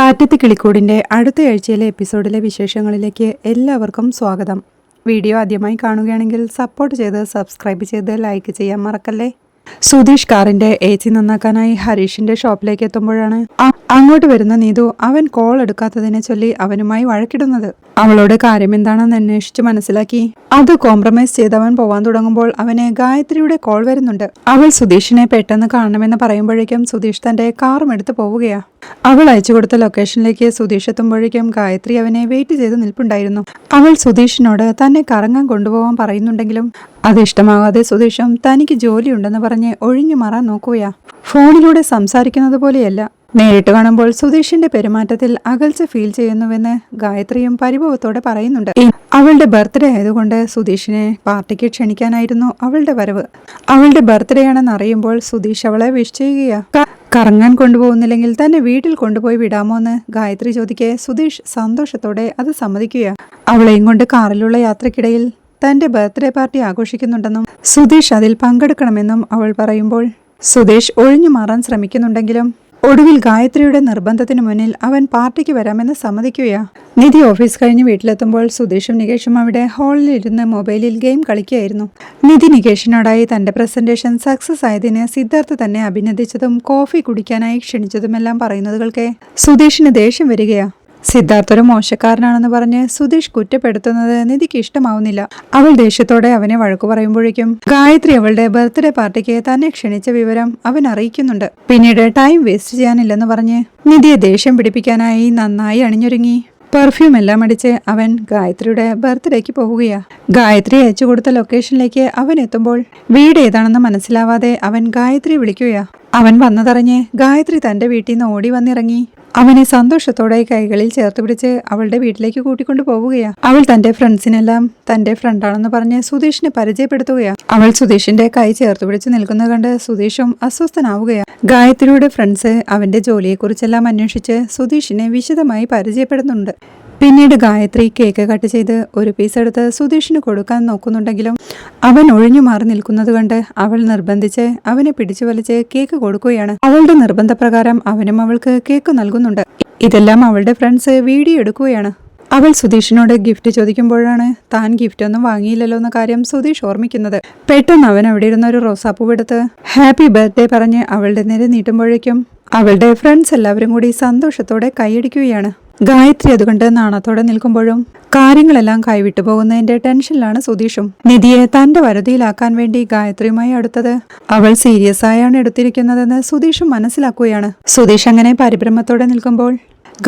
കാറ്റത്ത് കിളിക്കൂടിൻ്റെ അടുത്ത ആഴ്ചയിലെ എപ്പിസോഡിലെ വിശേഷങ്ങളിലേക്ക് എല്ലാവർക്കും സ്വാഗതം. വീഡിയോ ആദ്യമായി കാണുകയാണെങ്കിൽ സപ്പോർട്ട് ചെയ്ത് സബ്സ്ക്രൈബ് ചെയ്ത് ലൈക്ക് ചെയ്യാൻ മറക്കല്ലേ. സുധീഷ് കാറിന്റെ AC നന്നാക്കാനായി ഹരീഷിന്റെ ഷോപ്പിലേക്ക് എത്തുമ്പോഴാണ് അങ്ങോട്ട് വരുന്ന നീതു അവൻ കോൾ എടുക്കാത്തതിനെ ചൊല്ലി അവനുമായി വഴക്കിടുന്നത്. അവളോട് കാര്യം എന്താണെന്ന് അന്വേഷിച്ച് മനസ്സിലാക്കി അത് കോംപ്രമൈസ് ചെയ്തവൻ പോവാൻ തുടങ്ങുമ്പോൾ അവന് ഗായത്രിയുടെ കോൾ വരുന്നുണ്ട്. അവൾ സുധീഷിനെ പെട്ടെന്ന് കാണണമെന്ന് പറയുമ്പോഴേക്കും സുധീഷ് തന്റെ കാറും എടുത്ത് പോവുകയാ. അവൾ അയച്ചു കൊടുത്ത ലൊക്കേഷനിലേക്ക് സുധീഷ് എത്തുമ്പോഴേക്കും ഗായത്രി അവനെ വെയിറ്റ് ചെയ്ത് നിൽപ്പുണ്ടായിരുന്നു. അവൾ സുധീഷിനോട് തന്നെ കറങ്ങാൻ കൊണ്ടുപോകാൻ പറയുന്നുണ്ടെങ്കിലും അത് ഇഷ്ടമാകാതെ സുധീഷും തനിക്ക് ജോലിയുണ്ടെന്ന് പറഞ്ഞ് ഒഴിഞ്ഞു മാറാൻ നോക്കുകയാ. ഫോണിലൂടെ സംസാരിക്കുന്നത് പോലെയല്ല, നേരിട്ട് കാണുമ്പോൾ സുധീഷിന്റെ പെരുമാറ്റത്തിൽ അകൽച്ച ഫീൽ ചെയ്യുന്നുവെന്ന് ഗായത്രിയും പരിഭവത്തോടെ പറയുന്നുണ്ട്. അവളുടെ ബർത്ത്ഡേ ആയതുകൊണ്ട് സുധീഷിനെ പാർട്ടിക്ക് ക്ഷണിക്കാനായിരുന്നു അവളുടെ വരവ്. അവളുടെ ബർത്ത്ഡേ ആണെന്ന് അറിയുമ്പോൾ സുധീഷ് അവളെ വിഷ് ചെയ്യുകയാ. കറങ്ങാൻ കൊണ്ടുപോകുന്നില്ലെങ്കിൽ തന്നെ വീട്ടിൽ കൊണ്ടുപോയി വിടാമോ എന്ന് ഗായത്രി ചോദിക്കെ സുധീഷ് സന്തോഷത്തോടെ അത് സമ്മതിക്കുകയാ. അവളെയും കൊണ്ട് കാറിലുള്ള യാത്രക്കിടയിൽ തന്റെ ബർത്ത്ഡേ പാർട്ടി ആഘോഷിക്കുന്നുണ്ടെന്നും സുധീഷ് അതിൽ പങ്കെടുക്കണമെന്നും അവൾ പറയുമ്പോൾ സുധീഷ് ഒഴിഞ്ഞു മാറാൻ ശ്രമിക്കുന്നുണ്ടെങ്കിലും ഒടുവിൽ ഗായത്രിയുടെ നിർബന്ധത്തിനു മുന്നിൽ അവൻ പാർട്ടിക്ക് വരാമെന്ന് സമ്മതിക്കുകയാ. നിധി ഓഫീസ് കഴിഞ്ഞ് വീട്ടിലെത്തുമ്പോൾ സുധീഷും നികേഷും അവിടെ ഹാളിൽ ഇരുന്ന് മൊബൈലിൽ ഗെയിം കളിക്കുകയായിരുന്നു. നിധി നികേഷിനോടായി തന്റെ പ്രസന്റേഷൻ സക്സസ് ആയതിന് സിദ്ധാർത്ഥ തന്നെ അഭിനന്ദിച്ചതും കോഫി കുടിക്കാനായി ക്ഷണിച്ചതുമെല്ലാം പറയുന്നത് കേൾക്കെ സുധീഷിന് ദേഷ്യം വരികയാ. സിദ്ധാർത്ഥ ഒരു മോശക്കാരനാണെന്ന് പറഞ്ഞ് സുധീഷ് കുറ്റപ്പെടുത്തുന്നത് നിധിക്ക് ഇഷ്ടമാവുന്നില്ല. അവൾ ദേഷ്യത്തോടെ അവനെ വഴക്കു പറയുമ്പോഴേക്കും ഗായത്രി അവളുടെ ബർത്ത്ഡേ പാർട്ടിക്ക് തന്നെ ക്ഷണിച്ച വിവരം അവൻ അറിയിക്കുന്നുണ്ട്. പിന്നീട് ടൈം വേസ്റ്റ് ചെയ്യാനില്ലെന്ന് പറഞ്ഞ് നിധിയെ ദേഷ്യം പിടിപ്പിക്കാനായി നന്നായി അണിഞ്ഞൊരുങ്ങി പെർഫ്യൂം എല്ലാം അടിച്ച് അവൻ ഗായത്രിയുടെ ബർത്ത്ഡേക്ക് പോവുകയാ. ഗായത്രി അയച്ചു കൊടുത്ത ലൊക്കേഷനിലേക്ക് അവൻ എത്തുമ്പോൾ വീട് ഏതാണെന്ന് മനസ്സിലാവാതെ അവൻ ഗായത്രി വിളിക്കുകയാ. അവൻ വന്നതറിഞ്ഞ് ഗായത്രി തന്റെ വീട്ടിൽ നിന്ന് ഓടി വന്നിറങ്ങി അവനെ സന്തോഷത്തോടെ കൈകളിൽ ചേർത്ത് പിടിച്ച് അവളുടെ വീട്ടിലേക്ക് കൂട്ടിക്കൊണ്ടു പോവുകയാ. അവൾ തന്റെ ഫ്രണ്ട്സിനെല്ലാം തന്റെ ഫ്രണ്ടാണെന്ന് പറഞ്ഞ് സുധീഷിനെ പരിചയപ്പെടുത്തുകയാ. അവൾ സുധീഷിന്റെ കൈ ചേർത്ത് പിടിച്ച് നിൽക്കുന്നത് കണ്ട് സുധീഷും അസ്വസ്ഥനാവുകയാ. ഗായത്രിയുടെ ഫ്രണ്ട്സ് അവന്റെ ജോലിയെക്കുറിച്ചെല്ലാം അന്വേഷിച്ച് സുധീഷിനെ വിശദമായി പരിചയപ്പെടുന്നുണ്ട്. പിന്നീട് ഗായത്രി കേക്ക് കട്ട് ചെയ്ത് ഒരു പീസ് എടുത്ത് സുധീഷിന് കൊടുക്കാൻ നോക്കുന്നുണ്ടെങ്കിലും അവൻ ഒഴിഞ്ഞു മാറി നിൽക്കുന്നത് കണ്ട് അവൾ നിർബന്ധിച്ച് അവനെ പിടിച്ചു വലിച്ച് കേക്ക് കൊടുക്കുകയാണ്. അവളുടെ നിർബന്ധപ്രകാരം അവനും അവൾക്ക് കേക്ക് നൽകുന്നുണ്ട്. ഇതെല്ലാം അവളുടെ ഫ്രണ്ട്സ് വീഡിയോ എടുക്കുകയാണ്. അവൾ സുധീഷിനോട് ഗിഫ്റ്റ് ചോദിക്കുമ്പോഴാണ് താൻ ഗിഫ്റ്റ് ഒന്നും വാങ്ങിയില്ലല്ലോ എന്ന കാര്യം സുധീഷ് ഓർമ്മിക്കുന്നത്. പെട്ടെന്ന് അവൻ അവിടെ ഇരുന്ന ഒരു റോസാപ്പൂവെടുത്ത് ഹാപ്പി ബർത്ത്ഡേ പറഞ്ഞ് അവളുടെ നേരെ നീട്ടുമ്പോഴേക്കും അവളുടെ ഫ്രണ്ട്സ് എല്ലാവരും കൂടി സന്തോഷത്തോടെ കൈയടിക്കുകയാണ്. ഗായത്രി അതുകൊണ്ട് നാണത്തോടെ നിൽക്കുമ്പോഴും കാര്യങ്ങളെല്ലാം കൈവിട്ടു പോകുന്നതിന്റെ ടെൻഷനിലാണ് സുധീഷും. നിധിയെ തന്റെ വരുതിയിലാക്കാൻ വേണ്ടി ഗായത്രിയുമായി അടുത്തത് അവൾ സീരിയസ് ആയാണ് എടുത്തിരിക്കുന്നതെന്ന് സുധീഷും മനസ്സിലാക്കുകയാണ്. സുധീഷ് അങ്ങനെ പരിഭ്രമത്തോടെ നിൽക്കുമ്പോൾ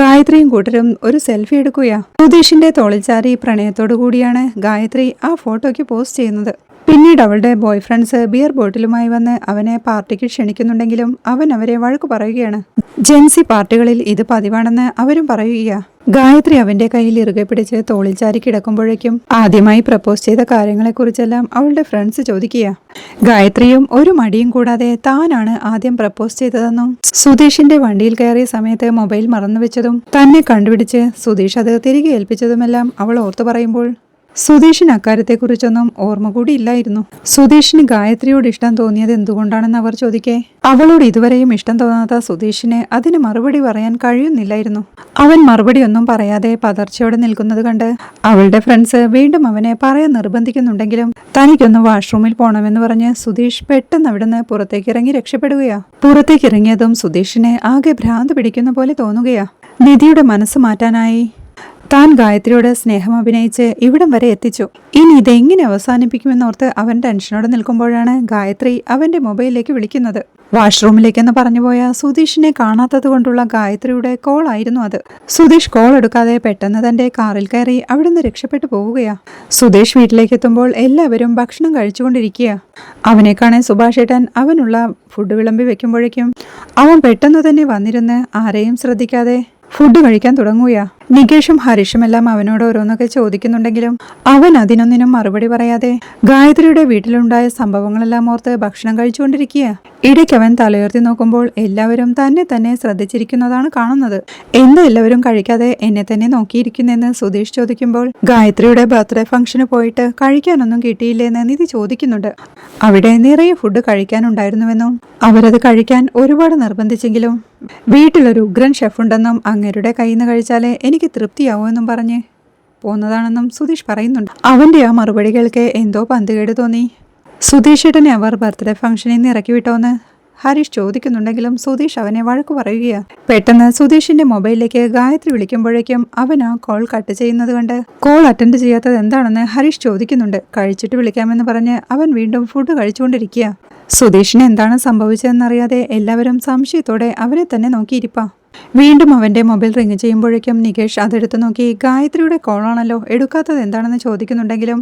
ഗായത്രിയും കൂട്ടരും ഒരു സെൽഫി എടുക്കുകയാ. സുധീഷിന്റെ തോളിൽ ചാരി പ്രണയത്തോടു കൂടിയാണ് ഗായത്രി ആ ഫോട്ടോയ്ക്ക് പോസ്റ്റ് ചെയ്യുന്നത്. പിന്നീട് അവളുടെ ബോയ് ഫ്രണ്ട്സ് ബിയർ ബോട്ടിലുമായി വന്ന് അവനെ പാർട്ടിക്ക് ക്ഷണിക്കുന്നുണ്ടെങ്കിലും അവൻ അവരെ വഴക്കു പറയുകയാണ്. ജെൻസി പാർട്ടികളിൽ ഇത് പതിവാണെന്ന് അവരും പറയുകയാ. ഗായത്രി അവന്റെ കയ്യിൽ ഇറുകെ പിടിച്ച് തോളിൽ ചാരി കിടക്കുമ്പോഴേക്കും ആദ്യമായി പ്രപ്പോസ് ചെയ്ത കാര്യങ്ങളെക്കുറിച്ചെല്ലാം അവളുടെ ഫ്രണ്ട്സ് ചോദിക്കുക. ഗായത്രിയും ഒരു മടിയും കൂടാതെ താനാണ് ആദ്യം പ്രപ്പോസ് ചെയ്തതെന്നും സുധീഷിന്റെ വണ്ടിയിൽ കയറിയ സമയത്ത് മൊബൈൽ മറന്നുവെച്ചതും തന്നെ കണ്ടുപിടിച്ച് സുധീഷ് അത് തിരികെ ഏൽപ്പിച്ചതുമെല്ലാം അവൾ ഓർത്തു പറയുമ്പോൾ സുധീഷിന് അക്കാര്യത്തെക്കുറിച്ചൊന്നും ഓർമ്മ കൂടി ഇല്ലായിരുന്നു. സുധീഷിന് ഗായത്രിയോട് ഇഷ്ടം തോന്നിയത് എന്തുകൊണ്ടാണെന്ന് അവർ ചോദിക്കെ അവളോട് ഇതുവരെയും ഇഷ്ടം തോന്നാത്ത സുധീഷിന് അതിന് മറുപടി പറയാൻ കഴിയുന്നില്ലായിരുന്നു. അവൻ മറുപടി ഒന്നും പറയാതെ പതർച്ചയോടെ നിൽക്കുന്നത് കണ്ട് അവളുടെ ഫ്രണ്ട്സ് വീണ്ടും അവനെ പറയാൻ നിർബന്ധിക്കുന്നുണ്ടെങ്കിലും തനിക്കൊന്ന് വാഷ്റൂമിൽ പോകണമെന്ന് പറഞ്ഞ് സുധീഷ് പെട്ടെന്ന് അവിടുന്ന് പുറത്തേക്ക് ഇറങ്ങി രക്ഷപ്പെടുകയാ. പുറത്തേക്ക് ഇറങ്ങിയതും സുധീഷിനെ ആകെ ഭ്രാന്ത് പിടിക്കുന്ന പോലെ തോന്നുകയാ. നിധിയുടെ മനസ്സ് മാറ്റാനായി താൻ ഗായത്രിയോട് സ്നേഹം അഭിനയിച്ച് ഇവിടം വരെ എത്തിച്ചു. ഇനി ഇതെങ്ങനെ അവസാനിപ്പിക്കുമെന്നോർത്ത് അവൻ ടെൻഷനോടെ നിൽക്കുമ്പോഴാണ് ഗായത്രി അവന്റെ മൊബൈലിലേക്ക് വിളിക്കുന്നത്. വാഷ്റൂമിലേക്കെന്ന് പറഞ്ഞുപോയ സുധീഷിനെ കാണാത്തത് കൊണ്ടുള്ള ഗായത്രിയുടെ കോൾ ആയിരുന്നു അത്. സുധീഷ് കോൾ എടുക്കാതെ പെട്ടെന്ന് തന്റെ കാറിൽ കയറി അവിടുന്ന് രക്ഷപ്പെട്ടു പോവുകയാ. സുധീഷ് വീട്ടിലേക്ക് എത്തുമ്പോൾ എല്ലാവരും ഭക്ഷണം കഴിച്ചുകൊണ്ടിരിക്കുക. അവനെ കാണാൻ സുഭാഷേട്ടൻ അവനുള്ള ഫുഡ് വിളമ്പി വെക്കുമ്പോഴേക്കും അവൻ പെട്ടെന്ന് തന്നെ വന്നിരുന്ന് ആരെയും ശ്രദ്ധിക്കാതെ ഫുഡ് കഴിക്കാൻ തുടങ്ങുകയാ. നികേഷും ഹരീഷുമെല്ലാം അവനോട് ഓരോന്നൊക്കെ ചോദിക്കുന്നുണ്ടെങ്കിലും അവൻ അതിനൊന്നിനും മറുപടി പറയാതെ ഗായത്രിയുടെ വീട്ടിലുണ്ടായ സംഭവങ്ങളെല്ലാം ഓർത്ത് ഭക്ഷണം കഴിച്ചുകൊണ്ടിരിക്കുക. ഇടയ്ക്ക് അവൻ തലയുയർത്തി നോക്കുമ്പോൾ എല്ലാവരും തന്നെ തന്നെ ശ്രദ്ധിച്ചിരിക്കുന്നതാണ് കാണുന്നത്. എന്താ എല്ലാവരും കഴിക്കാതെ എന്നെ തന്നെ നോക്കിയിരിക്കുന്നെന്ന് സുധീഷ് ചോദിക്കുമ്പോൾ ഗായത്രിയുടെ ബർത്ത്ഡേ ഫംഗ്ഷന് പോയിട്ട് കഴിക്കാനൊന്നും കിട്ടിയില്ലെന്ന് നിധി ചോദിക്കുന്നുണ്ട്. അവിടെ നിറയെ ഫുഡ് കഴിക്കാനുണ്ടായിരുന്നുവെന്നും അവരത് കഴിക്കാൻ ഒരുപാട് നിർബന്ധിച്ചെങ്കിലും വീട്ടിലൊരു ഉഗ്രൻ ഷെഫ് ഉണ്ടെന്നും അങ്ങേരുടെ കയ്യിൽ നിന്ന് കഴിച്ചാലേ എനിക്ക് തൃപ്തിയാവുമെന്നും പറഞ്ഞ് പോന്നതാണെന്നും സുധീഷ് പറയുന്നുണ്ട്. അവന്റെ ആ മറുപടി കേൾക്കെ എന്തോ പന്തുകേട് തോന്നി. സുധീഷ് ഏട്ടനെ അവർ ബർത്ത്ഡേ ഫംഗ്ഷനിൽ നിന്ന് ഇറക്കി വിട്ടോന്ന് ഹരീഷ് ചോദിക്കുന്നുണ്ടെങ്കിലും സുധീഷ് അവനെ വഴക്കു പറയുകയാണ്. പെട്ടെന്ന് സുധീഷിന്റെ മൊബൈലിലേക്ക് ഗായത്രി വിളിക്കുമ്പോഴേക്കും അവൻ ആ കോൾ കട്ട് ചെയ്യുന്നത് കണ്ട് കോൾ അറ്റൻഡ് ചെയ്യാത്തത് എന്താണെന്ന് ഹരീഷ് ചോദിക്കുന്നുണ്ട്. കഴിച്ചിട്ട് വിളിക്കാമെന്ന് പറഞ്ഞ് അവൻ വീണ്ടും ഫുഡ് കഴിച്ചുകൊണ്ടിരിക്കുക. സുധീഷിന് എന്താണ് സംഭവിച്ചതെന്നറിയാതെ എല്ലാവരും സംശയത്തോടെ അവനെ തന്നെ നോക്കിയിരിപ്പാ. വീണ്ടും അവന്റെ മൊബൈൽ റിങ് ചെയ്യുമ്പോഴേക്കും നികേഷ് അതെടുത്ത് നോക്കി ഗായത്രിയുടെ കോളാണല്ലോ, എടുക്കാത്തത് എന്താണെന്ന് ചോദിക്കുന്നുണ്ടെങ്കിലും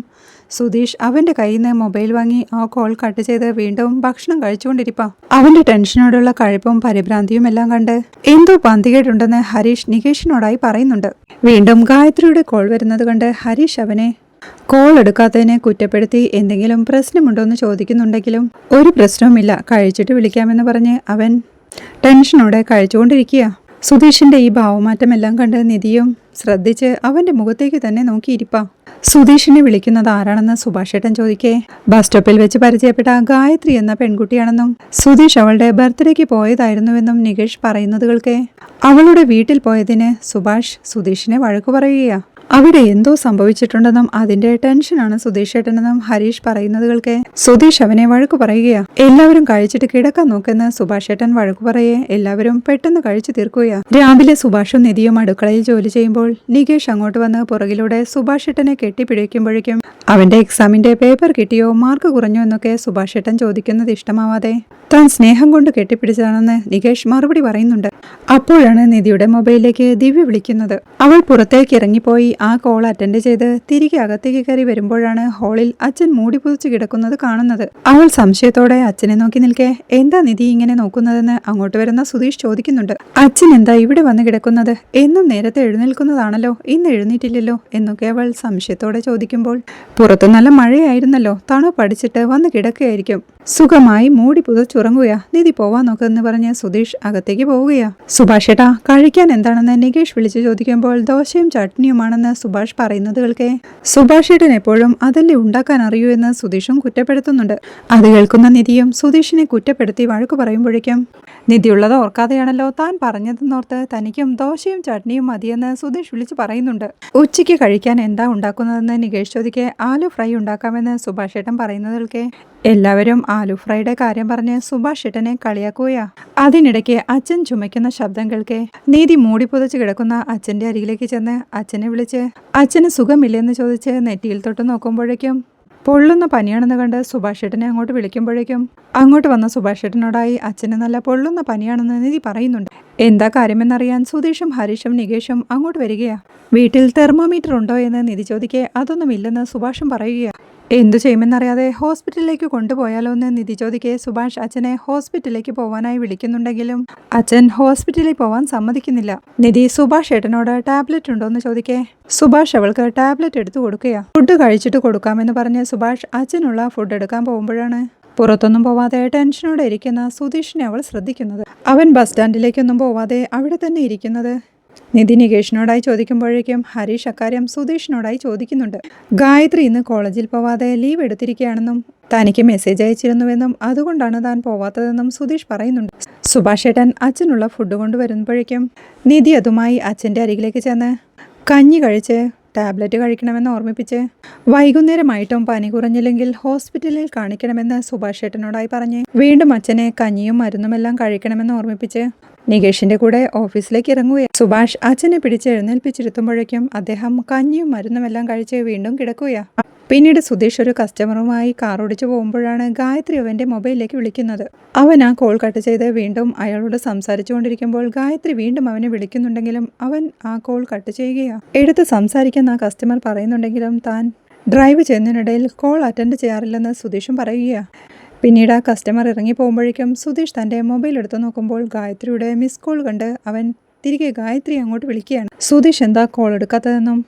സുധീഷ് അവന്റെ കയ്യിൽ നിന്ന് മൊബൈൽ വാങ്ങി ആ കോൾ കട്ട് ചെയ്ത് വീണ്ടും ഭക്ഷണം കഴിച്ചുകൊണ്ടിരിപ്പാ. അവന്റെ ടെൻഷനോടുള്ള കഴപ്പും പരിഭ്രാന്തിയും എല്ലാം കണ്ട് എന്തോ പന്തികേടുണ്ടെന്ന് ഹരീഷ് നികേഷിനോടായി പറയുന്നുണ്ട്. വീണ്ടും ഗായത്രിയുടെ കോൾ വരുന്നത് കണ്ട് ഹരീഷ് അവനെ കോൾ എടുക്കാത്തതിനെ കുറ്റപ്പെടുത്തി എന്തെങ്കിലും പ്രശ്നമുണ്ടോയെന്ന് ചോദിക്കുന്നുണ്ടെങ്കിലും ഒരു പ്രശ്നവുമില്ല, കഴിച്ചിട്ട് വിളിക്കാമെന്ന് പറഞ്ഞ് അവൻ ടെൻഷനോടെ കഴിച്ചുകൊണ്ടിരിക്കുക. സുധീഷിന്റെ ഈ ഭാവമാറ്റമെല്ലാം കണ്ട് നിധിയും ശ്രദ്ധിച്ച് അവന്റെ മുഖത്തേക്ക് തന്നെ നോക്കിയിരിപ്പാ. സുധീഷിനെ വിളിക്കുന്നത് ആരാണെന്ന് സുഭാഷ് ഏട്ടൻ ചോദിക്കേ ബസ് സ്റ്റോപ്പിൽ വെച്ച് പരിചയപ്പെട്ട ഗായത്രി എന്ന പെൺകുട്ടിയാണെന്നും സുധീഷ് അവളുടെ ബർത്ത്ഡേക്ക് പോയതായിരുന്നുവെന്നും നികേഷ് പറയുന്നത് കേൾക്കെ അവളുടെ വീട്ടിൽ പോയതിന് സുഭാഷ് സുധീഷിനെ വഴക്കു പറയുകയാ. അവിടെ എന്തോ സംഭവിച്ചിട്ടുണ്ടെന്നും അതിന്റെ ടെൻഷനാണ് സുധീഷ് ഏട്ടനെന്നും ഹരീഷ് പറയുന്നത് കേൾക്കെ സുധീഷ് അവനെ വഴക്കു പറയുകയാ. എല്ലാവരും കഴിച്ചിട്ട് കിടക്കാൻ നോക്കെന്ന് സുഭാഷ് ഏട്ടൻ വഴക്കു പറയേ എല്ലാവരും പെട്ടെന്ന് കഴിച്ചു തീർക്കുകയാ. രാവിലെ സുഭാഷും നിധിയും അടുക്കളയിൽ ജോലി ചെയ്യുമ്പോൾ നികേഷ് അങ്ങോട്ട് വന്ന് പുറകിലൂടെ സുഭാഷ് ഏട്ടനെ കെട്ടിപ്പിടിക്കുമ്പോഴേക്കും അവന്റെ എക്സാമിന്റെ പേപ്പർ കിട്ടിയോ, മാർക്ക് കുറഞ്ഞോ എന്നൊക്കെ സുഭാഷ് ഏട്ടൻ ചോദിക്കുന്നത് ഇഷ്ടമാവാതെ താൻ സ്നേഹം കൊണ്ട് കെട്ടിപ്പിടിച്ചതാണെന്ന് നികേഷ് മറുപടി പറയുന്നുണ്ട്. അപ്പോഴാണ് നിധിയുടെ മൊബൈലിലേക്ക് ദിവ്യ വിളിക്കുന്നത്. അവൾ പുറത്തേക്ക് ഇറങ്ങിപ്പോയി ആ കോൾ അറ്റൻഡ് ചെയ്ത് തിരികെ അകത്തേക്ക് കയറി വരുമ്പോഴാണ് ഹാളിൽ അച്ഛൻ മൂടി പുതച്ച് കിടക്കുന്നത് കാണുന്നത്. അവൾ സംശയത്തോടെ അച്ഛനെ നോക്കി നിൽക്കെ എന്താ നിധി ഇങ്ങനെ നോക്കുന്നതെന്ന് അങ്ങോട്ട് വരുന്ന സുധീഷ് ചോദിക്കുന്നുണ്ട്. അച്ഛൻ എന്താ ഇവിടെ വന്ന് കിടക്കുന്നത്, എന്നും നേരത്തെ എഴുന്നേൽക്കുന്നതാണല്ലോ, ഇന്ന് എഴുന്നേറ്റില്ലല്ലോ എന്നൊക്കെ അവൾ സംശയത്തോടെ ചോദിക്കുമ്പോൾ പുറത്ത് നല്ല മഴയായിരുന്നല്ലോ, തണുപ്പടിച്ചിട്ട് വന്ന് കിടക്കുകയായിരിക്കും, സുഖമായി മൂടി പുതച്ചുറങ്ങുകയാ, നിധി പോവാൻ നോക്കെന്ന് പറഞ്ഞ് സുധീഷ് അകത്തേക്ക് പോവുകയാ. സുഭാഷ് ഏട്ടാ കഴിക്കാൻ എന്താണെന്ന് നികേഷ് വിളിച്ചു ചോദിക്കുമ്പോൾ ദോശയും ചട്നിയുമാണെന്ന് സുഭാഷ് പറയുന്നത് കേൾക്കെ സുഭാഷ് ഏട്ടൻ എപ്പോഴും അതല്ലേ ഉണ്ടാക്കാൻ അറിയൂ എന്ന് സുധീഷും കുറ്റപ്പെടുത്തുന്നുണ്ട്. അത് കേൾക്കുന്ന നിധിയും സുധീഷിനെ കുറ്റപ്പെടുത്തി വഴക്കു പറയുമ്പോഴേക്കും നിധിയുള്ളത് ഓർക്കാതെയാണല്ലോ താൻ പറഞ്ഞതെന്നോർത്ത് തനിക്കും ദോശയും ചട്നിയും മതിയെന്ന് സുധീഷ് വിളിച്ചു പറയുന്നുണ്ട്. ഉച്ചയ്ക്ക് കഴിക്കാൻ എന്താ ഉണ്ടാക്കുന്നതെന്ന് നികേഷ് ചോദിക്കെ ആലു ഫ്രൈ ഉണ്ടാക്കാമെന്ന് സുഭാഷ് ഏട്ടൻ പറയുന്നത് കേൾക്കെ എല്ലാവരും ആലു ഫ്രൈയുടെ കാര്യം പറഞ്ഞ് സുഭാഷ് ഏട്ടനെ കളിയാക്കുകയാ. അതിനിടയ്ക്ക് അച്ഛൻ ചുമയ്ക്കുന്ന ശബ്ദം കേൾക്കെ നീതി മൂടി പുതച്ച് കിടക്കുന്ന അച്ഛന്റെ അരികിലേക്ക് ചെന്ന് അച്ഛനെ വിളിച്ച് അച്ഛന് സുഖമില്ലെന്ന് ചോദിച്ച് നെറ്റിയിൽ തൊട്ട് നോക്കുമ്പോഴേക്കും പൊള്ളുന്ന പനിയാണെന്ന് കണ്ട് സുഭാഷ് ഏട്ടനെ അങ്ങോട്ട് വിളിക്കുമ്പോഴേക്കും അങ്ങോട്ട് വന്ന സുഭാഷ് ഏട്ടനോടായി അച്ഛന് നല്ല പൊള്ളുന്ന പനിയാണെന്ന് നിധി പറയുന്നുണ്ട്. എന്താ കാര്യമെന്നറിയാൻ സുധീഷും ഹരീഷും നികേഷും അങ്ങോട്ട് വരികയാ. വീട്ടിൽ തെർമോമീറ്റർ ഉണ്ടോ എന്ന് നിധി ചോദിക്കെ അതൊന്നുമില്ലെന്ന് സുഭാഷും പറയുകയാ. എന്തു ചെയ്യുമെന്നറിയാതെ ഹോസ്പിറ്റലിലേക്ക് കൊണ്ടുപോയാലോ എന്ന് നിധി ചോദിക്കെ സുഭാഷ് അച്ഛനെ ഹോസ്പിറ്റലിലേക്ക് പോവാനായി വിളിക്കുന്നുണ്ടെങ്കിലും അച്ഛൻ ഹോസ്പിറ്റലിൽ പോവാൻ സമ്മതിക്കുന്നില്ല. നിധി സുഭാഷ് ഏട്ടനോട് ടാബ്ലറ്റ് ഉണ്ടോ എന്ന് ചോദിക്കെ സുഭാഷ് അവൾക്ക് ടാബ്ലറ്റ് എടുത്തു കൊടുക്കുകയാ. ഫുഡ് കഴിച്ചിട്ട് കൊടുക്കാമെന്ന് പറഞ്ഞ് സുഭാഷ് അച്ഛനുള്ള ഫുഡ് എടുക്കാൻ പോകുമ്പോഴാണ് പുറത്തൊന്നും പോവാതെ ടെൻഷനോടെ ഇരിക്കുന്ന സുധീഷിനെ അവൾ ശ്രദ്ധിക്കുന്നത്. അവൻ ബസ് സ്റ്റാൻഡിലേക്കൊന്നും പോവാതെ അവിടെ തന്നെ ഇരിക്കുന്നത് നിധി നികേഷിനോടായി ചോദിക്കുമ്പോഴേക്കും ഹരീഷ് അക്കാര്യം സുധീഷിനോടായി ചോദിക്കുന്നുണ്ട്. ഗായത്രി ഇന്ന് കോളേജിൽ പോവാതെ ലീവ് എടുത്തിരിക്കുകയാണെന്നും തനിക്ക് മെസ്സേജ് അയച്ചിരുന്നുവെന്നും അതുകൊണ്ടാണ് താൻ പോവാത്തതെന്നും സുധീഷ് പറയുന്നുണ്ട്. സുഭാഷ് ഏട്ടൻ അച്ഛനുള്ള ഫുഡ് കൊണ്ടുവരുമ്പോഴേക്കും നിധി അതുമായി അച്ഛൻ്റെ അരികിലേക്ക് ചെന്ന് കഞ്ഞി കഴിച്ച് ടാബ്ലറ്റ് കഴിക്കണമെന്ന് ഓർമ്മിപ്പിച്ച് വൈകുന്നേരമായിട്ടും പനി കുറഞ്ഞില്ലെങ്കിൽ ഹോസ്പിറ്റലിൽ കാണിക്കണമെന്ന് സുഭാഷ് ഏട്ടനോടായി പറഞ്ഞ് വീണ്ടും അച്ഛനെ കഞ്ഞിയും മരുന്നുമെല്ലാം കഴിക്കണമെന്ന് ഓർമ്മിപ്പിച്ച് നികേഷിന്റെ കൂടെ ഓഫീസിലേക്ക് ഇറങ്ങുകയാണ്. സുഭാഷ് അച്ഛനെ പിടിച്ച് എഴുന്നേൽപ്പിച്ചിരുത്തുമ്പോഴേക്കും അദ്ദേഹം കഞ്ഞിയും മരുന്നുമെല്ലാം കഴിച്ച് വീണ്ടും കിടക്കുകയാണ്. പിന്നീട് സുധീഷ് ഒരു കസ്റ്റമറുമായി കാർ ഓടിച്ചു പോകുമ്പോഴാണ് ഗായത്രി അവന്റെ മൊബൈലിലേക്ക് വിളിക്കുന്നത്. അവൻ ആ കോൾ കട്ട് ചെയ്ത് വീണ്ടും അയാളോട് സംസാരിച്ചു കൊണ്ടിരിക്കുമ്പോൾ ഗായത്രി വീണ്ടും അവനെ വിളിക്കുന്നുണ്ടെങ്കിലും അവൻ ആ കോൾ കട്ട് ചെയ്യുകയാണ്. എടുത്ത് സംസാരിക്കുന്ന ആ കസ്റ്റമർ പറയുന്നുണ്ടെങ്കിലും താൻ ഡ്രൈവ് ചെയ്യുന്നതിനിടയിൽ കോൾ അറ്റൻഡ് ചെയ്യാറില്ലെന്ന് സുധീഷും പറയുകയാണ്. പിന്നീട് ആ കസ്റ്റമർ ഇറങ്ങി പോകുമ്പോഴേക്കും സുധീഷ് തൻ്റെ മൊബൈൽ എടുത്തു നോക്കുമ്പോൾ ഗായത്രിയുടെ മിസ് കോൾ കണ്ട് അവൻ തിരികെ ഗായത്രി അങ്ങോട്ട് വിളിക്കുകയാണ്. സുധീഷ് എന്താ കോൾ എടുക്കാത്തതെന്നും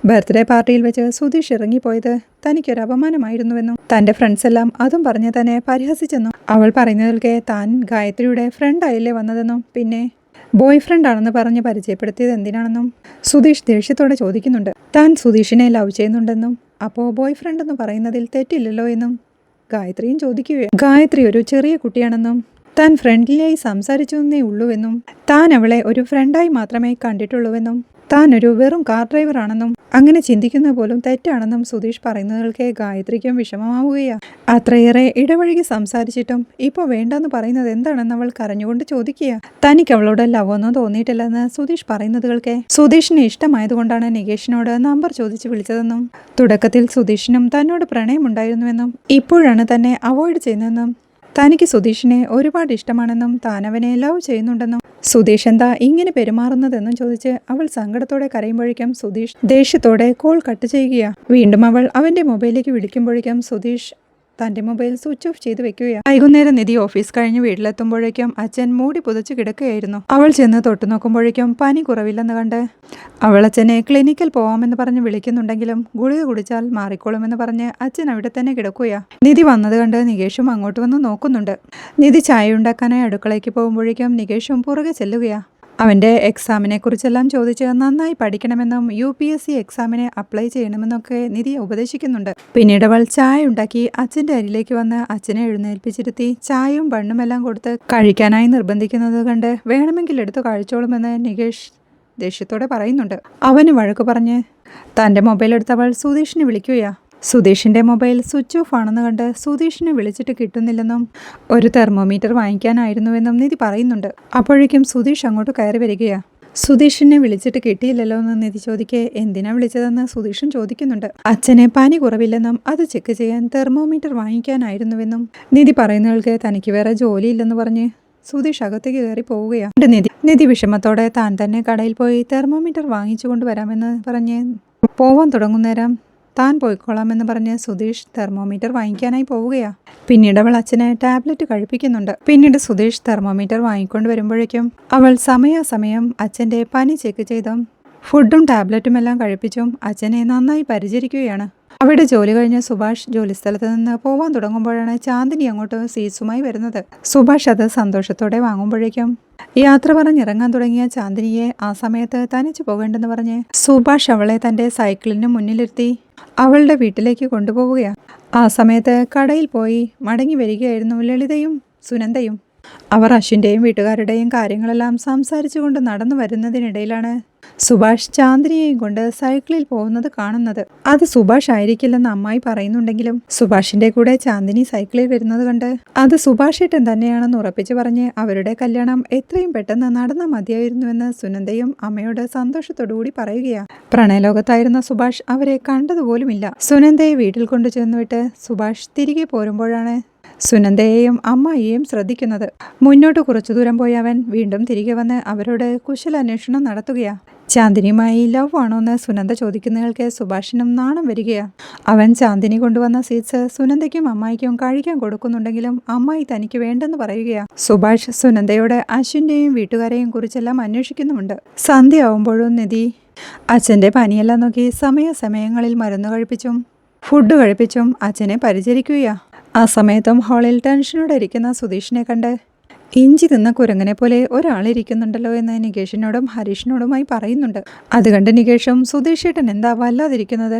ബർത്ത്ഡേ പാർട്ടിയിൽ വെച്ച് സുധീഷ് ഇറങ്ങിപ്പോയത് തനിക്കൊരു അപമാനമായിരുന്നുവെന്നും തൻ്റെ ഫ്രണ്ട്സ് എല്ലാം അതും പറഞ്ഞ് തന്നെ പരിഹസിച്ചെന്നും അവൾ പറയുന്നതിൽക്കെ താൻ ഗായത്രിയുടെ ഫ്രണ്ടായില്ലേ വന്നതെന്നും പിന്നെ ബോയ് ഫ്രണ്ട് ആണെന്ന് പറഞ്ഞ് പരിചയപ്പെടുത്തിയത് എന്തിനാണെന്നും സുധീഷ് ദേഷ്യത്തോടെ ചോദിക്കുന്നുണ്ട്. താൻ സുധീഷിനെ ലവ് ചെയ്യുന്നുണ്ടെന്നും അപ്പോൾ ബോയ് ഫ്രണ്ട് എന്ന് പറയുന്നതിൽ തെറ്റില്ലല്ലോ എന്നും ഗായത്രിയും ചോദിക്കുകയാണ്. ഗായത്രി ഒരു ചെറിയ കുട്ടിയാണെന്നും താൻ ഫ്രണ്ട്ലിയായി സംസാരിച്ചെന്നേ ഉള്ളൂവെന്നും താൻ അവളെ ഒരു ഫ്രണ്ടായി മാത്രമേ കണ്ടിട്ടുള്ളൂവെന്നും താൻ ഒരു വെറും കാർ ഡ്രൈവറാണെന്നും അങ്ങനെ ചിന്തിക്കുന്ന പോലും തെറ്റാണെന്നും സുധീഷ് പറയുന്നതിൽക്കെ ഗായത്രിക്കും വിഷമമാവുകയാണ്. അത്രയേറെ ഇടവഴുകി സംസാരിച്ചിട്ടും ഇപ്പോൾ വേണ്ടെന്ന് പറയുന്നത് എന്താണെന്ന് അവൾ കരഞ്ഞുകൊണ്ട് ചോദിക്കുക. തനിക്ക് അവളോട് ലവൊന്നും തോന്നിയിട്ടില്ലെന്ന് സുധീഷ് പറയുന്നതുകൾക്ക് സുധീഷിന് ഇഷ്ടമായതുകൊണ്ടാണ് നികേഷിനോട് നമ്പർ ചോദിച്ച് വിളിച്ചതെന്നും തുടക്കത്തിൽ സുധീഷിനും തന്നോട് പ്രണയമുണ്ടായിരുന്നുവെന്നും ഇപ്പോഴാണ് തന്നെ അവോയ്ഡ് ചെയ്യുന്നതെന്നും തനിക്ക് സുധീഷിനെ ഒരുപാട് ഇഷ്ടമാണെന്നും താൻ അവനെ ലവ് ചെയ്യുന്നുണ്ടെന്നും സുധീഷ് എന്താ ഇങ്ങനെ പെരുമാറുന്നതെന്നും ചോദിച്ച് അവൾ സങ്കടത്തോടെ കരയുമ്പോഴേക്കും സുധീഷ് ദേഷ്യത്തോടെ കോൾ കട്ട് ചെയ്യുകയാണ്. വീണ്ടും അവൾ അവൻ്റെ മൊബൈലിലേക്ക് വിളിക്കുമ്പോഴേക്കും സുധീഷ് തൻ്റെ മൊബൈൽ സ്വിച്ച് ഓഫ് ചെയ്ത് വെക്കുകയാണ്. വൈകുന്നേരം നിധി ഓഫീസ് കഴിഞ്ഞ് വീട്ടിലെത്തുമ്പോഴേക്കും അച്ഛൻ മൂടി പുതച്ച് കിടക്കുകയായിരുന്നു. അവൾ ചെന്ന് തൊട്ടു നോക്കുമ്പോഴേക്കും പനി കുറവില്ലെന്ന് കണ്ട് അവൾ അച്ഛനെ ക്ലിനിക്കിൽ പോവാമെന്ന് പറഞ്ഞ് വിളിക്കുന്നുണ്ടെങ്കിലും ഗുളിക കുടിച്ചാൽ മാറിക്കോളുമെന്ന് പറഞ്ഞ് അച്ഛൻ അവിടെ തന്നെ കിടക്കുകയാണ്. നിധി വന്നത് കണ്ട് നികേഷും അങ്ങോട്ട് വന്ന് നോക്കുന്നുണ്ട്. നിധി ചായ ഉണ്ടാക്കാനായി അടുക്കളയ്ക്ക് പോകുമ്പോഴേക്കും നികേഷും പുറകെ ചെല്ലുകയാണ്. അവൻ്റെ എക്സാമിനെ കുറിച്ചെല്ലാം ചോദിച്ച് നന്നായി പഠിക്കണമെന്നും UPSC എക്സാമിനെ അപ്ലൈ ചെയ്യണമെന്നൊക്കെ നിധി ഉപദേശിക്കുന്നുണ്ട്. പിന്നീട് അവൾ ചായ ഉണ്ടാക്കി അച്ഛൻ്റെ അരിയിലേക്ക് വന്ന് അച്ഛനെ എഴുന്നേൽപ്പിച്ചിരുത്തി ചായയും ബണ്ണുമെല്ലാം കൊടുത്ത് കഴിക്കാനായി നിർബന്ധിക്കുന്നത് കണ്ട് വേണമെങ്കിൽ എടുത്തു കഴിച്ചോളുമെന്ന് നികേഷ് ദേഷ്യത്തോടെ പറയുന്നുണ്ട്. അവന് വഴക്ക് പറഞ്ഞ് തൻ്റെ മൊബൈൽ എടുത്തവൾ സുധീഷിനെ വിളിക്കുകയാണ്. സുധീഷിൻ്റെ മൊബൈൽ സ്വിച്ച് ഓഫ് ആണെന്ന് കണ്ട് സുധീഷിനെ വിളിച്ചിട്ട് കിട്ടുന്നില്ലെന്നും ഒരു തെർമോമീറ്റർ വാങ്ങിക്കാനായിരുന്നുവെന്നും നിധി പറയുന്നുണ്ട്. അപ്പോഴേക്കും സുധീഷ് അങ്ങോട്ട് കയറി വരികയാണ്. സുധീഷിനെ വിളിച്ചിട്ട് കിട്ടിയില്ലല്ലോ എന്ന് നിധി ചോദിക്കെ എന്തിനാ വിളിച്ചതെന്ന് സുധീഷും ചോദിക്കുന്നുണ്ട്. അച്ഛന് പനി കുറവില്ലെന്നും അത് ചെക്ക് ചെയ്യാൻ തെർമോമീറ്റർ വാങ്ങിക്കാനായിരുന്നുവെന്നും നിധി പറയുന്നവൾക്ക് തനിക്ക് വേറെ ജോലിയില്ലെന്ന് പറഞ്ഞ് സുധീഷ് അകത്തേക്ക് കയറി പോവുകയാണ്. നിധി വിഷമത്തോടെ താൻ തന്നെ കടയിൽ പോയി തെർമോമീറ്റർ വാങ്ങിച്ചു കൊണ്ടുവരാമെന്ന് പറഞ്ഞ് പോവാൻ തുടങ്ങുന്നേരം താൻ പോയിക്കോളാമെന്ന് പറഞ്ഞ് സുധീഷ് തെർമോമീറ്റർ വാങ്ങിക്കാനായി പോവുകയാണ്. പിന്നീട് അവൾ അച്ഛനെ ടാബ്ലറ്റ് കഴിപ്പിക്കുന്നുണ്ട്. പിന്നീട് സുധീഷ് തെർമോമീറ്റർ വാങ്ങിക്കൊണ്ട് വരുമ്പോഴേക്കും അവൾ സമയാസമയം അച്ഛൻ്റെ പനി ചെക്ക് ചെയ്തും ഫുഡും ടാബ്ലറ്റും എല്ലാം കഴിപ്പിച്ചും അച്ഛനെ നന്നായി പരിചരിക്കുകയാണ്. അവിടെ ജോലി കഴിഞ്ഞ് സുഭാഷ് ജോലിസ്ഥലത്ത് നിന്ന് പോവാൻ തുടങ്ങുമ്പോഴാണ് ചാന്ദിനി അങ്ങോട്ട് സീസുമായി വരുന്നത്. സുഭാഷ് അത് സന്തോഷത്തോടെ വാങ്ങുമ്പോഴേക്കും യാത്ര പറഞ്ഞിറങ്ങാൻ തുടങ്ങിയ ചാന്ദിനിയെ ആ സമയത്ത് തനിച്ചു പോകേണ്ടെന്ന് പറഞ്ഞ് സുഭാഷ് അവളെ തൻ്റെ സൈക്കിളിന് മുന്നിലിരുത്തി അവളുടെ വീട്ടിലേക്ക് കൊണ്ടുപോവുകയാണ്. ആ സമയത്ത് കടയിൽ പോയി മടങ്ങി വരികയായിരുന്നു ലളിതയും സുനന്ദയും. അവർ അശ്വിൻ്റെയും വീട്ടുകാരുടെയും കാര്യങ്ങളെല്ലാം സംസാരിച്ചുകൊണ്ട് നടന്നു വരുന്നതിനിടയിലാണ് സുഭാഷ് ചാന്ദിനിയെയും കൊണ്ട് സൈക്കിളിൽ പോകുന്നത് കാണുന്നത്. അത് സുഭാഷ് ആയിരിക്കില്ലെന്ന് അമ്മായി പറയുന്നുണ്ടെങ്കിലും സുഭാഷിന്റെ കൂടെ ചാന്ദിനി സൈക്കിളിൽ വരുന്നത് കണ്ട് അത് സുഭാഷ് ഏട്ടൻ തന്നെയാണെന്ന് ഉറപ്പിച്ചു പറഞ്ഞ് അവരുടെ കല്യാണം എത്രയും പെട്ടെന്ന് നടന്നാൽ മതിയായിരുന്നുവെന്ന് സുനന്ദയും അമ്മയോട് സന്തോഷത്തോടുകൂടി പറയുകയാണ്. പ്രണയലോകത്തായിരുന്ന സുഭാഷ് അവരെ കണ്ടതുപോലുമില്ല. സുനന്ദയെ വീട്ടിൽ കൊണ്ടു ചെന്നുവിട്ട് സുഭാഷ് തിരികെ പോരുമ്പോഴാണ് സുനന്ദയെയും അമ്മായിയെയും ശ്രദ്ധിക്കുന്നത്. മുന്നോട്ട് കുറച്ചു ദൂരം പോയി അവൻ വീണ്ടും തിരികെ വന്ന് അവരോട് കുശലാന്വേഷണം നടത്തുകയാണ്. ചാന്ദിനിയുമായി ലവ് ആണോ എന്ന് സുനന്ദ ചോദിക്കുന്നയാൾക്ക് സുഭാഷിനും നാണം വരികയാണ്. അവൻ ചാന്ദിനി കൊണ്ടുവന്ന സ്വീറ്റ്സ് സുനന്ദയ്ക്കും അമ്മായിക്കും കഴിക്കാൻ കൊടുക്കുന്നുണ്ടെങ്കിലും അമ്മായി തനിക്ക് വേണ്ടെന്ന് പറയുകയാണ്. സുഭാഷ് സുനന്ദയോട് അശ്വിൻ്റെയും വീട്ടുകാരെയും കുറിച്ചെല്ലാം അന്വേഷിക്കുന്നുമുണ്ട്. സന്ധ്യയാവുമ്പോഴും നിധി അച്ഛൻ്റെ പനിയെല്ലാം നോക്കി സമയങ്ങളിൽ മരുന്ന് കഴിപ്പിച്ചും ഫുഡ് കഴിപ്പിച്ചും അച്ഛനെ പരിചരിക്കുകയാണ്. ആ സമയത്തും ഹാളിൽ ടെൻഷനോടെ ഇരിക്കുന്ന സുധീഷിനെ കണ്ട് ഇഞ്ചി തിന്ന കുരങ്ങനെ പോലെ ഒരാളിരിക്കുന്നുണ്ടല്ലോ എന്ന് നികേഷിനോടും ഹരീഷിനോടുമായി പറയുന്നുണ്ട്. അത് കണ്ട് നികേഷും സുധീഷ് ഏട്ടൻ എന്താ വല്ലാതിരിക്കുന്നത്,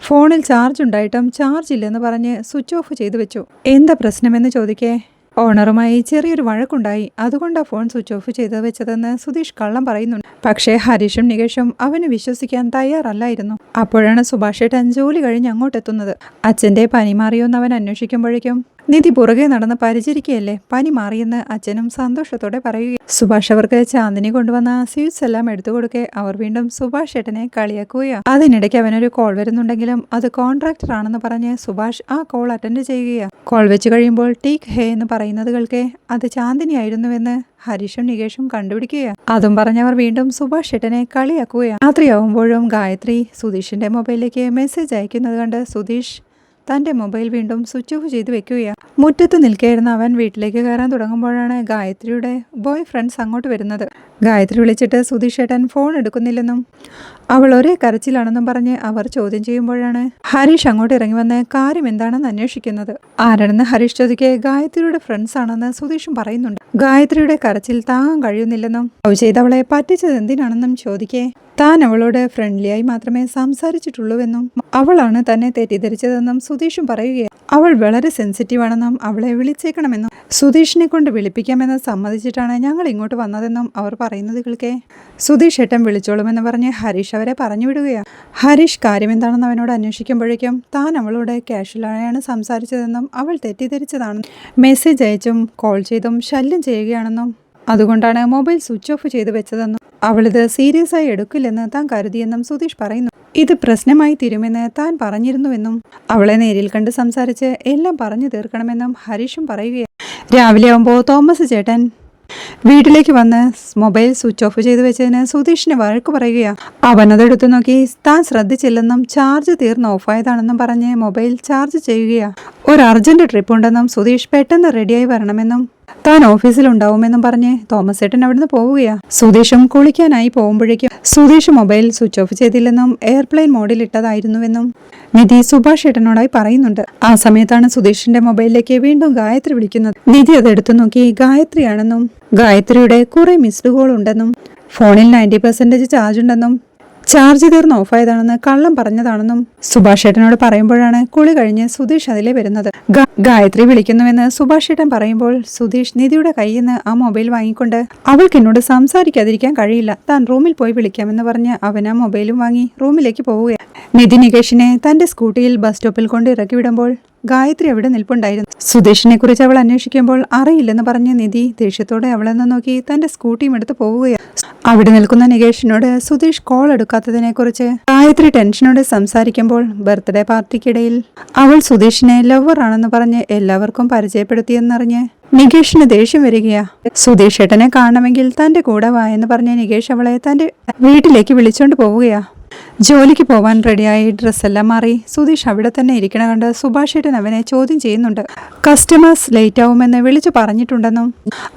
ഫോണിൽ ചാർജ് ഉണ്ടായിട്ടും ചാർജ് ഇല്ലെന്ന് പറഞ്ഞ് സ്വിച്ച് ഓഫ് ചെയ്തു വെച്ചു, എന്താ പ്രശ്നമെന്ന് ചോദിക്കേ ഓണറുമായി ചെറിയൊരു വഴക്കുണ്ടായി, അതുകൊണ്ടാണ് ഫോൺ സ്വിച്ച് ഓഫ് ചെയ്ത് വെച്ചതെന്ന് സുധീഷ് കള്ളം പറയുന്നുണ്ട്. പക്ഷേ ഹരീഷും നികേഷും അവന് വിശ്വസിക്കാൻ തയ്യാറല്ലായിരുന്നു. അപ്പോഴാണ് സുഭാഷ് ഏട്ടൻ ജോലി കഴിഞ്ഞ് അങ്ങോട്ടെത്തുന്നത്. അച്ഛൻ്റെ പനി മാറിയോന്ന് അവൻ അന്വേഷിക്കുമ്പോഴേക്കും നിധി പുറകെ നടന്ന് പരിചരിക്കുകയല്ലേ, പനി മാറിയെന്ന് അച്ഛനും സന്തോഷത്തോടെ പറയുക. സുഭാഷ് അവർക്ക് ചാന്ദിനി കൊണ്ടുവന്ന സ്വീറ്റ്സ് എല്ലാം എടുത്തു കൊടുക്കെ അവർ വീണ്ടും സുഭാഷ് ഏട്ടനെ കളിയാക്കുകയാണ്. അതിനിടയ്ക്ക് അവനൊരു കോൾ വരുന്നുണ്ടെങ്കിലും അത് കോൺട്രാക്ടർ ആണെന്ന് പറഞ്ഞ് സുഭാഷ് ആ കോൾ അറ്റൻഡ് ചെയ്യുകയാണ്. കോൾ വെച്ച് കഴിയുമ്പോൾ ടീക്ക് ഹേ എന്ന് പറയുന്നത് കേൾക്കെ അത് ചാന്ദിനി ആയിരുന്നുവെന്ന് ഹരീഷും നികേഷും കണ്ടുപിടിക്കുകയാണ്. അതും പറഞ്ഞവർ വീണ്ടും സുഭാഷ് ഏട്ടനെ കളിയാക്കുകയാണ്. രാത്രിയാവുമ്പോഴും ഗായത്രി സുധീഷിന്റെ മൊബൈലിലേക്ക് മെസ്സേജ് അയക്കുന്നത് കണ്ട് സുധീഷ് തൻ്റെ മൊബൈൽ വീണ്ടും സ്വിച്ച് ഓഫ് ചെയ്ത് വെക്കുകയാണ്. മുറ്റത്ത് നിൽക്കുകയായിരുന്ന അവൻ വീട്ടിലേക്ക് കയറാൻ തുടങ്ങുമ്പോഴാണ് ഗായത്രിയുടെ ബോയ് ഫ്രണ്ട്സ് അങ്ങോട്ട് വരുന്നത്. ഗായത്രി വിളിച്ചിട്ട് സുധീഷ് ഏട്ടൻ ഫോൺ എടുക്കുന്നില്ലെന്നും അവൾ ഒരേ കരച്ചിലാണെന്നും പറഞ്ഞ് അവർ ചോദ്യം ചെയ്യുമ്പോഴാണ് ഹരീഷ് അങ്ങോട്ട് ഇറങ്ങി വന്ന് കാര്യം എന്താണെന്ന് അന്വേഷിക്കുന്നത്. ആരാണെന്ന് ഹരീഷ് ചോദിക്കെ ഗായത്രിയുടെ ഫ്രണ്ട്സ് ആണെന്ന് സുധീഷും പറയുന്നുണ്ട്. ഗായത്രിയുടെ കരച്ചിൽ താങ്ങാൻ കഴിയുന്നില്ലെന്നും ലവ് ചെയ്ത് അവളെ പറ്റിച്ചത് എന്തിനാണെന്നും ചോദിക്കെ താൻ അവളോട് ഫ്രണ്ട്ലിയായി മാത്രമേ സംസാരിച്ചിട്ടുള്ളൂവെന്നും അവളാണ് തന്നെ തെറ്റിദ്ധരിച്ചതെന്നും സുധീഷും പറയുകയാണ്. അവൾ വളരെ സെൻസിറ്റീവ് ആണെന്നും അവളെ വിളിച്ചേക്കണമെന്നും സുധീഷിനെ കൊണ്ട് വിളിപ്പിക്കാമെന്ന് സമ്മതിച്ചിട്ടാണ് ഞങ്ങൾ ഇങ്ങോട്ട് വന്നതെന്നും അവർ പറയുന്നത് കേൾക്കെ സുധീഷ് ഏട്ടൻ വിളിച്ചോളുമെന്ന് പറഞ്ഞ് ഹരീഷ് അവരെ പറഞ്ഞു വിടുകയാണ്. ഹരീഷ് കാര്യം എന്താണെന്ന് അവനോട് അന്വേഷിക്കുമ്പോഴേക്കും താൻ അവളോട് കാഷ്വലായാണ് സംസാരിച്ചതെന്നും അവൾ തെറ്റിദ്ധരിച്ചതാണെന്നും മെസ്സേജ് അയച്ചും കോൾ ചെയ്തും ശല്യം ചെയ്യുകയാണെന്നും അതുകൊണ്ടാണ് മൊബൈൽ സ്വിച്ച് ഓഫ് ചെയ്ത് വെച്ചതെന്നും അവളിത് സീരിയസ് ആയി എടുക്കില്ലെന്ന് താൻ കരുതിയെന്നും സുധീഷ് പറയുന്നു. ഇത് പ്രശ്നമായി തീരുമെന്ന് താൻ പറഞ്ഞിരുന്നുവെന്നും അവളെ നേരിൽ കണ്ട് സംസാരിച്ച് എല്ലാം പറഞ്ഞു തീർക്കണമെന്നും ഹരീഷും പറയുകയാണ്. രാവിലെ ആകുമ്പോൾ തോമസ് ചേട്ടൻ വീട്ടിലേക്ക് വന്ന് മൊബൈൽ സ്വിച്ച് ഓഫ് ചെയ്ത് വെച്ചതിന് സുധീഷിനെ വഴക്ക് പറയുകയാണ്. അവനതെടുത്തു നോക്കി താൻ ശ്രദ്ധിച്ചില്ലെന്നും ചാർജ് തീർന്ന് ഓഫായതാണെന്നും പറഞ്ഞ് മൊബൈൽ ചാർജ് ചെയ്യുകയാണ്. ഒരു അർജന്റ് ട്രിപ്പ് ഉണ്ടെന്നും സുധീഷ് പെട്ടെന്ന് റെഡിയായി വരണമെന്നും താൻ ഓഫീസിലുണ്ടാവുമെന്നും പറഞ്ഞ് തോമസ് ഏട്ടൻ അവിടുന്ന് പോവുകയാണ്. സുധീഷും കുളിക്കാനായി പോകുമ്പോഴേക്കും സുധീഷ് മൊബൈൽ സ്വിച്ച് ഓഫ് ചെയ്തില്ലെന്നും എയർപ്ലെയിൻ മോഡിൽ ഇട്ടതായിരുന്നുവെന്നും നിധി സുഭാഷ് ഏട്ടനോടായി പറയുന്നുണ്ട്. ആ സമയത്താണ് സുധീഷിന്റെ മൊബൈലിലേക്ക് വീണ്ടും ഗായത്രി വിളിക്കുന്നത്. നിധി അതെടുത്തു നോക്കി ഗായത്രിയാണെന്നും ഗായത്രിയുടെ കുറെ മിസ്ഡ് കോൾ ഉണ്ടെന്നും ഫോണിൽ 90% ചാർജ് ഉണ്ടെന്നും ചാർജ് തീർന്ന് ഓഫായതാണെന്ന് കള്ളം പറഞ്ഞതാണെന്നും സുഭാഷ് ഏട്ടനോട് പറയുമ്പോഴാണ് കുളി കഴിഞ്ഞ് സുധീഷ് അതിലെ വരുന്നത്. ഗായത്രി വിളിക്കുന്നുവെന്ന് സുഭാഷ് ഏട്ടൻ പറയുമ്പോൾ സുധീഷ് നിധിയുടെ കയ്യിൽ നിന്ന് ആ മൊബൈൽ വാങ്ങിക്കൊണ്ട് അവൾക്ക് എന്നോട് സംസാരിക്കാതിരിക്കാൻ കഴിയില്ല, താൻ റൂമിൽ പോയി വിളിക്കാമെന്ന് പറഞ്ഞ് അവൻ ആ മൊബൈലും വാങ്ങി റൂമിലേക്ക് പോവുകയാണ്. നിധി നികേഷിനെ തന്റെ സ്കൂട്ടിയിൽ ബസ് സ്റ്റോപ്പിൽ കൊണ്ട് ഇറക്കി വിടുമ്പോൾ ഗായത്രി അവിടെ നിൽപ്പുണ്ടായിരുന്നു. സുധീഷിനെ കുറിച്ച് അവൾ അന്വേഷിക്കുമ്പോൾ അറിയില്ലെന്ന് പറഞ്ഞ് നിധി ദേഷ്യത്തോടെ അവളെ നോക്കി തന്റെ സ്കൂട്ടിയും എടുത്ത് പോവുകയാണ്. അവിടെ നിൽക്കുന്ന നികേഷിനോട് സുധീഷ് കോൾ എടുക്കാത്തതിനെ കുറിച്ച് ഗായത്രി ടെൻഷനോടെ സംസാരിക്കുമ്പോൾ ബർത്ത്ഡേ പാർട്ടിക്കിടയിൽ അവൾ സുധീഷിനെ ലവർ ആണെന്ന് പറഞ്ഞ് എല്ലാവർക്കും പരിചയപ്പെടുത്തിയെന്നറിഞ്ഞ് നികേഷിന് ദേഷ്യം വരികയാ. സുധീഷ് ഏട്ടനെ കാണണമെങ്കിൽ തന്റെ കൂടെ വാ എന്ന് പറഞ്ഞ് നികേഷ് അവളെ തന്റെ വീട്ടിലേക്ക് വിളിച്ചോണ്ട് പോവുകയാ. ജോലിക്ക് പോവാൻ റെഡിയായി ഡ്രസ്സെല്ലാം മാറി സുധീഷ് അവിടെ തന്നെ ഇരിക്കണ കണ്ട് സുഭാഷ് ഏട്ടൻ അവനെ ചോദ്യം ചെയ്യുന്നുണ്ട്. കസ്റ്റമേഴ്സ് ലേറ്റ് ആവുമെന്ന് വിളിച്ചു പറഞ്ഞിട്ടുണ്ടെന്നും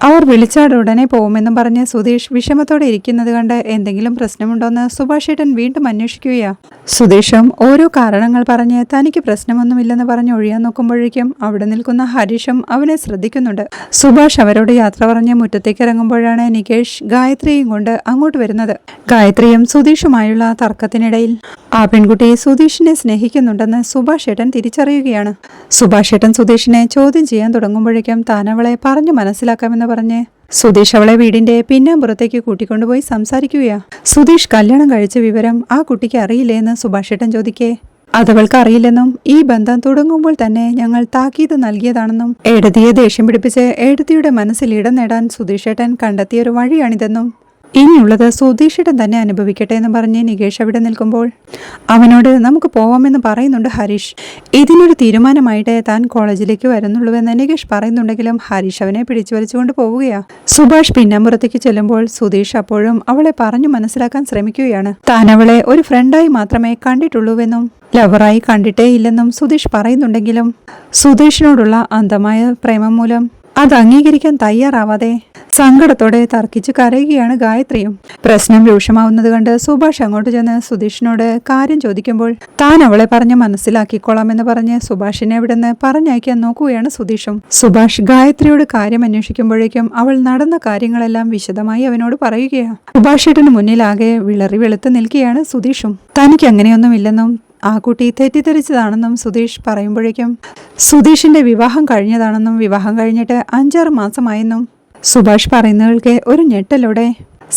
അവർ വിളിച്ചാൽ ഉടനെ പോകുമെന്നും പറഞ്ഞ് സുധീഷ് വിഷമത്തോടെ ഇരിക്കുന്നത് കണ്ട് എന്തെങ്കിലും പ്രശ്നമുണ്ടോന്ന് സുഭാഷ് ഏട്ടൻ വീണ്ടും അന്വേഷിക്കുകയാ. സുധീഷും ഓരോ കാരണങ്ങൾ പറഞ്ഞ് തനിക്ക് പ്രശ്നമൊന്നുമില്ലെന്ന് പറഞ്ഞ് ഒഴിയാൻ നോക്കുമ്പോഴേക്കും അവിടെ നിൽക്കുന്ന ഹരീഷും അവനെ ശ്രദ്ധിക്കുന്നുണ്ട്. സുഭാഷ് അവരോട് യാത്ര പറഞ്ഞ് മുറ്റത്തേക്ക് ഇറങ്ങുമ്പോഴാണ് നികേഷ് ഗായത്രിയും കൊണ്ട് അങ്ങോട്ട് വരുന്നത്. ഗായത്രിയും സുധീഷുമായുള്ള തർക്കത്തിനിടയിൽ ആ പെൺകുട്ടി സുധീഷിനെ സ്നേഹിക്കുന്നുണ്ടെന്ന് സുഭാഷ് ഏട്ടൻ തിരിച്ചറിയുകയാണ്. സുഭാഷ് ഏട്ടൻ സുധീഷിനെ ചോദ്യം ചെയ്യാൻ തുടങ്ങുമ്പോഴേക്കും താൻ അവളെ പറഞ്ഞു മനസ്സിലാക്കാമെന്ന് പറഞ്ഞ് സുധീഷ് അവളെ വീടിന്റെ പിന്നാമ്പുറത്തേക്ക് കൂട്ടിക്കൊണ്ടുപോയി സംസാരിക്കുകയാ. സുധീഷ് കല്യാണം കഴിച്ച വിവരം ആ കുട്ടിക്ക് അറിയില്ലേ എന്ന് സുഭാഷ് ഏട്ടൻ ചോദിക്കേ അതവൾക്ക് അറിയില്ലെന്നും ഈ ബന്ധം തുടങ്ങുമ്പോൾ തന്നെ ഞങ്ങൾ താക്കീത് നൽകിയതാണെന്നും എഴുതിയെ ദേഷ്യം പിടിപ്പിച്ച് എഴുതിയുടെ മനസ്സിൽ ഇടം നേടാൻ സുധീഷ് ഏട്ടൻ കണ്ടെത്തിയൊരു വഴിയാണിതെന്നും ഇനിയുള്ളത് സുധീഷേട്ടൻ തന്നെ അനുഭവിക്കട്ടെ എന്ന് പറഞ്ഞ് നികേഷ് അവിടെ നിൽക്കുമ്പോൾ അവനോട് നമുക്ക് പോവാമെന്ന് പറയുന്നുണ്ട് ഹരീഷ്. ഇതിനൊരു തീരുമാനമായിട്ട് താൻ കോളേജിലേക്ക് വരുന്നുള്ളൂവെന്ന് നികേഷ് പറയുന്നുണ്ടെങ്കിലും ഹരീഷ് അവനെ പിടിച്ചു വലിച്ചുകൊണ്ട് പോവുകയാ. സുഭാഷ് പിന്നാമ്പുറത്തേക്ക് ചെല്ലുമ്പോൾ സുധീഷ് അപ്പോഴും അവളെ പറഞ്ഞു മനസ്സിലാക്കാൻ ശ്രമിക്കുകയാണ്. താൻ അവളെ ഒരു ഫ്രണ്ടായി മാത്രമേ കണ്ടിട്ടുള്ളൂവെന്നും ലവറായി കണ്ടിട്ടേ ഇല്ലെന്നും സുധീഷ് പറയുന്നുണ്ടെങ്കിലും സുധീഷിനോടുള്ള അന്ധമായ പ്രേമം മൂലം അത് അംഗീകരിക്കാൻ തയ്യാറാവാതെ സങ്കടത്തോടെ തർക്കിച്ച് കരയുകയാണ് ഗായത്രിയും. പ്രശ്നം രൂക്ഷമാവുന്നത് കണ്ട് സുഭാഷ് അങ്ങോട്ട് ചെന്ന് സുധീഷിനോട് കാര്യം ചോദിക്കുമ്പോൾ താൻ അവളെ പറഞ്ഞ് മനസ്സിലാക്കിക്കോളാമെന്ന് പറഞ്ഞ് സുഭാഷിനെ അവിടെ നിന്ന് പറഞ്ഞയക്കാൻ നോക്കുകയാണ് സുധീഷും. സുഭാഷ് ഗായത്രിയോട് കാര്യം അന്വേഷിക്കുമ്പോഴേക്കും അവൾ നടന്ന കാര്യങ്ങളെല്ലാം വിശദമായി അവനോട് പറയുകയാണ്. സുഭാഷേട്ടന് മുന്നിലാകെ വിളറി വെളുത്ത് നിൽക്കുകയാണ് സുധീഷും. തനിക്ക് അങ്ങനെയൊന്നുമില്ലെന്നും ആ കുട്ടി തെറ്റിദ്ധരിച്ചതാണെന്നും സുധീഷ് പറയുമ്പോഴേക്കും സുധീഷിന്റെ വിവാഹം കഴിഞ്ഞതാണെന്നും വിവാഹം കഴിഞ്ഞിട്ട് 5-6 മാസമായെന്നും സുഭാഷ് പറയുന്നവൾക്ക് ഒരു ഞെട്ടലോടെ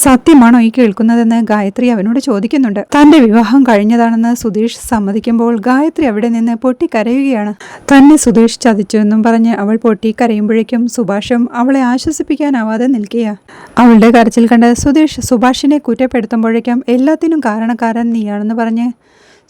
സത്യമാണോ ഈ കേൾക്കുന്നതെന്ന് ഗായത്രി അവനോട് ചോദിക്കുന്നുണ്ട്. തന്റെ വിവാഹം കഴിഞ്ഞതാണെന്ന് സുധീഷ് സമ്മതിക്കുമ്പോൾ ഗായത്രി അവിടെ നിന്ന് പൊട്ടിക്കരയുകയാണ്. തന്നെ സുധീഷ് ചതിച്ചുവെന്നും പറഞ്ഞ് അവൾ പൊട്ടിക്കരയുമ്പോഴേക്കും സുഭാഷും അവളെ ആശ്വസിപ്പിക്കാനാവാതെ നിൽക്കുക. അവളുടെ കരച്ചിൽ കണ്ട് സുധീഷ് സുഭാഷിനെ കുറ്റപ്പെടുത്തുമ്പോഴേക്കും എല്ലാത്തിനും കാരണക്കാരൻ നീയാണെന്ന് പറഞ്ഞ്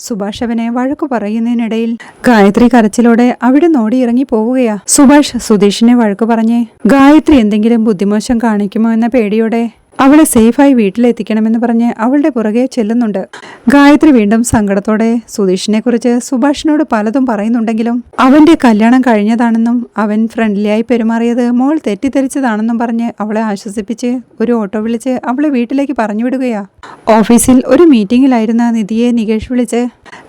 സുഭാഷ് അവനെ വഴക്കു പറയുന്നതിനിടയിൽ ഗായത്രി കരച്ചിലോടെ അവിടെ നോടി ഇറങ്ങി പോവുകയാ. സുഭാഷ് സുധീഷിനെ വഴക്കു പറഞ്ഞ് ഗായത്രി എന്തെങ്കിലും ബുദ്ധിമോശം കാണിക്കുമോ എന്ന പേടിയോടെ അവളെ സേഫായി വീട്ടിലെത്തിക്കണമെന്ന് പറഞ്ഞ് അവളുടെ പുറകെ ചെല്ലുന്നുണ്ട്. ഗായത്രി വീണ്ടും സങ്കടത്തോടെ സുധീഷിനെ കുറിച്ച് സുഭാഷിനോട് പലതും പറയുന്നുണ്ടെങ്കിലും അവന്റെ കല്യാണം കഴിഞ്ഞതാണെന്നും അവൻ ഫ്രണ്ട്ലിയായി പെരുമാറിയത് മോൾ തെറ്റിദ്ധരിച്ചതാണെന്നും പറഞ്ഞ് അവളെ ആശ്വസിപ്പിച്ച് ഒരു ഓട്ടോ വിളിച്ച് അവളെ വീട്ടിലേക്ക് പറഞ്ഞു വിടുകയാ. ഓഫീസിൽ ഒരു മീറ്റിംഗിലായിരുന്ന നിധിയെ നികേഷ് വിളിച്ച്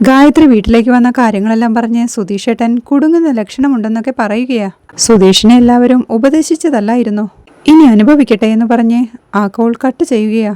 ഗായത്രി വീട്ടിലേക്ക് വന്ന കാര്യങ്ങളെല്ലാം പറഞ്ഞ് സുധീഷേട്ടൻ കുടുങ്ങുന്ന ലക്ഷണമുണ്ടെന്നൊക്കെ പറയുകയാ. സുധീഷിനെ എല്ലാവരും ഉപദേശിച്ചതല്ലായിരുന്നു, ഇനി അനുഭവിക്കട്ടെ എന്ന് പറഞ്ഞ് ആ കോൾ കട്ട് ചെയ്യുകയാ.